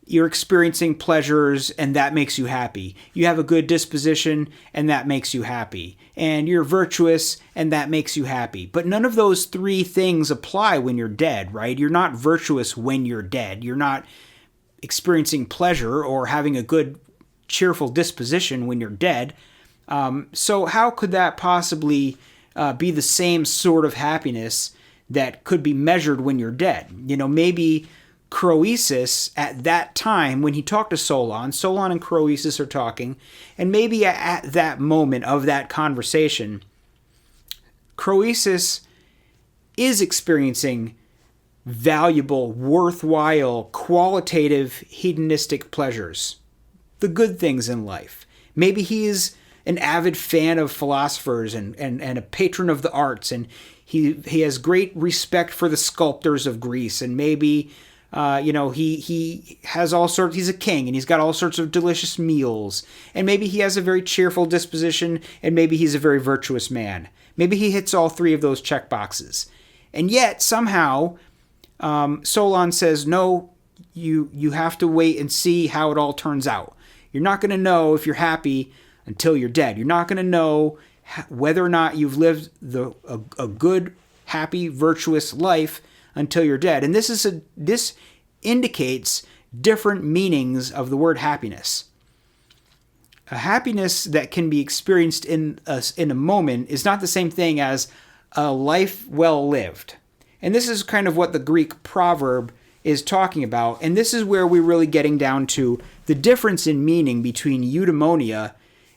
you're experiencing pleasures and that makes you happy. You have a good disposition and that makes you happy. And you're virtuous and that makes you happy. But none of those three things apply when you're dead, right? You're not virtuous when you're dead. You're not experiencing pleasure or having a good, cheerful disposition when you're dead. So how could that possibly be the same sort of happiness that could be measured when you're dead? Maybe Croesus at that time, when he talked to Solon and Croesus are talking, and maybe at that moment of that conversation, Croesus is experiencing valuable, worthwhile, qualitative, hedonistic pleasures, the good things in life. Maybe he is an avid fan of philosophers and a patron of the arts, and he has great respect for the sculptors of Greece, and maybe he has all sorts, he's a king and he's got all sorts of delicious meals, and maybe he has a very cheerful disposition, and maybe he's a very virtuous man. Maybe he hits all three of those check boxes. And yet somehow Solon says, no, you have to wait and see how it all turns out. You're not going to know if you're happy until you're dead. You're not going to know whether or not you've lived a good, happy, virtuous life until you're dead. And this indicates different meanings of the word happiness. A happiness that can be experienced in a moment is not the same thing as a life well lived. And this is kind of what the Greek proverb is talking about. And this is where we're really getting down to the difference in meaning between eudaimonia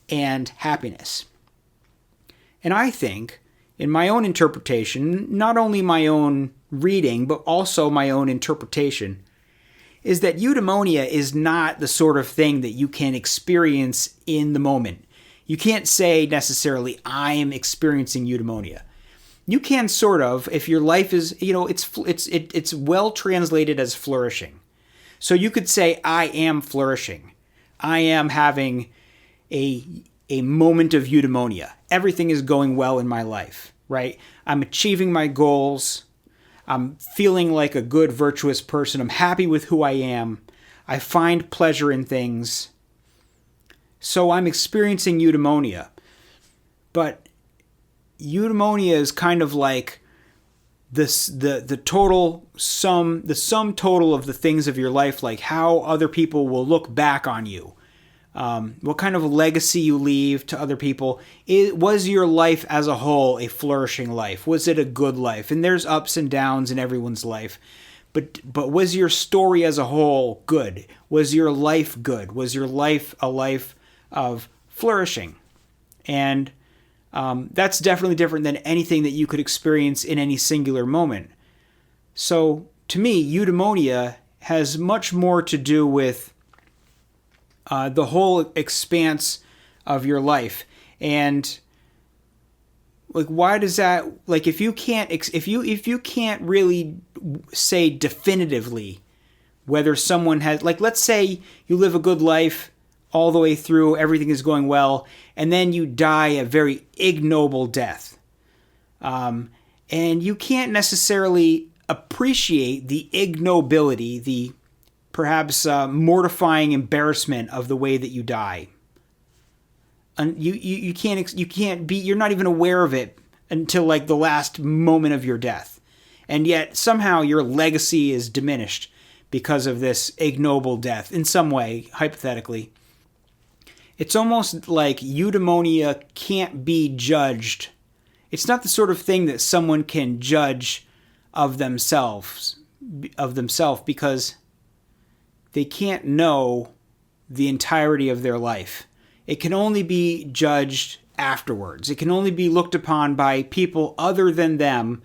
and happiness. And I think, in my own interpretation, not only my own reading, but also my own interpretation, is that eudaimonia is not the sort of thing that you can experience in the moment. You can't say necessarily, I am experiencing eudaimonia. You can sort of, if your life is, it's well translated as flourishing. So you could say, I am flourishing. I am having a moment of eudaimonia. Everything is going well in my life, right? I'm achieving my goals. I'm feeling like a good, virtuous person. I'm happy with who I am. I find pleasure in things. So I'm experiencing eudaimonia. But eudaimonia is kind of like this the sum total of the things of your life, like how other people will look back on you. What kind of legacy you leave to other people. Was your life as a whole a flourishing life? Was it a good life? And there's ups and downs in everyone's life. But was your story as a whole good? Was your life good? Was your life a life of flourishing? And that's definitely different than anything that you could experience in any singular moment. So to me, eudaimonia has much more to do with the whole expanse of your life. And like, why does that, like, if you can't really say definitively whether someone has, like, let's say you live a good life all the way through, everything is going well, and then you die a very ignoble death. And you can't necessarily appreciate the ignobility, the perhaps mortifying embarrassment of the way that you die. And you can't be, you're not even aware of it until like the last moment of your death. And yet somehow your legacy is diminished because of this ignoble death in some way, hypothetically. It's almost like eudaimonia can't be judged. It's not the sort of thing that someone can judge of themselves because they can't know the entirety of their life. It can only be judged afterwards. It can only be looked upon by people other than them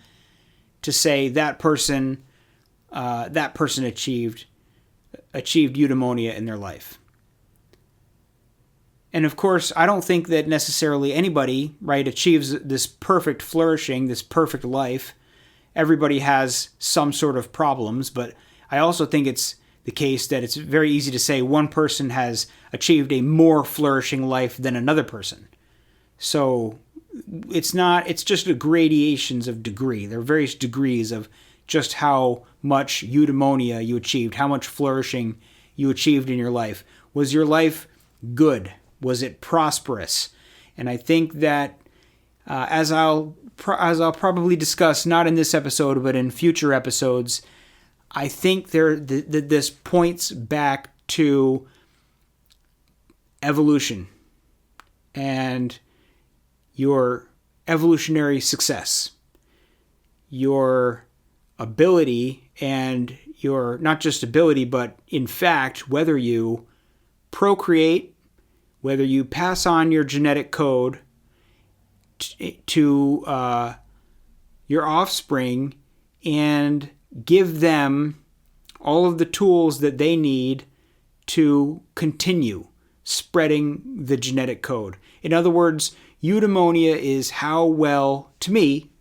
to say that person achieved eudaimonia in their life. And of course, I don't think that necessarily anybody, right, achieves this perfect flourishing, this perfect life. Everybody has some sort of problems, but I also think it's the case that it's very easy to say one person has achieved a more flourishing life than another person. So it's just a gradations of degree. There are various degrees of just how much eudaimonia you achieved, how much flourishing you achieved in your life. Was your life good? Was it prosperous? And I think that as I'll probably discuss, not in this episode, but in future episodes, I think this points back to evolution and your evolutionary success, your ability and your, not just ability, but in fact, whether you procreate, whether you pass on your genetic code to your offspring and give them all of the tools that they need to continue spreading the genetic code. In other words, eudaimonia is how well, to me,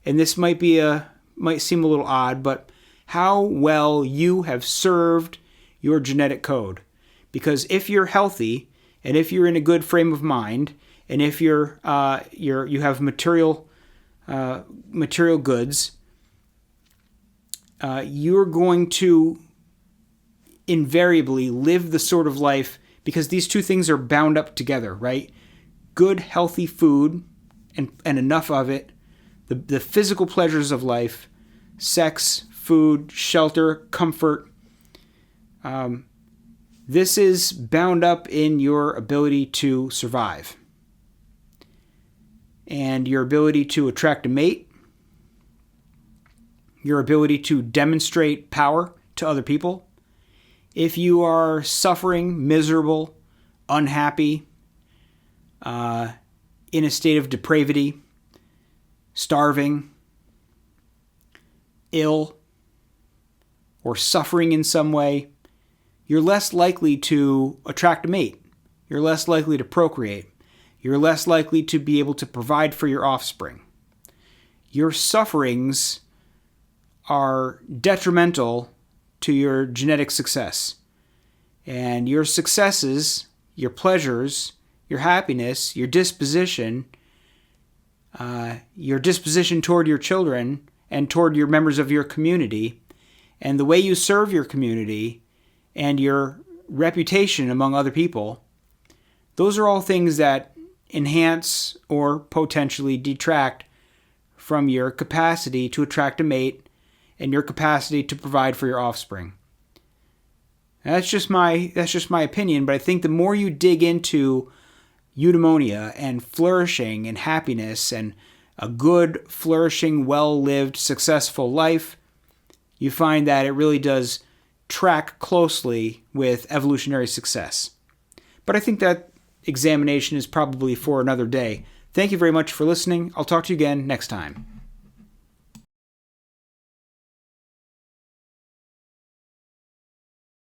and this might seem a little odd, but how well you have served your genetic code. Because if you're healthy, and if you're in a good frame of mind, and if you have material goods, you're going to invariably live the sort of life, because these two things are bound up together, right? Good, healthy food and enough of it, the physical pleasures of life, sex, food, shelter, comfort. This is bound up in your ability to survive and your ability to attract a mate, your ability to demonstrate power to other people. If you are suffering, miserable, unhappy, in a state of depravity, starving, ill, or suffering in some way, you're less likely to attract a mate. You're less likely to procreate. You're less likely to be able to provide for your offspring. Your sufferings are detrimental to your genetic success. And your successes, your pleasures, your happiness, your disposition toward your children and toward your members of your community, and the way you serve your community and your reputation among other people, those are all things that enhance or potentially detract from your capacity to attract a mate and your capacity to provide for your offspring. That's just my opinion, but I think the more you dig into eudaimonia and flourishing and happiness and a good, flourishing, well-lived, successful life, you find that it really does track closely with evolutionary success. But I think that examination is probably for another day. Thank you very much for listening. I'll talk to you again next time.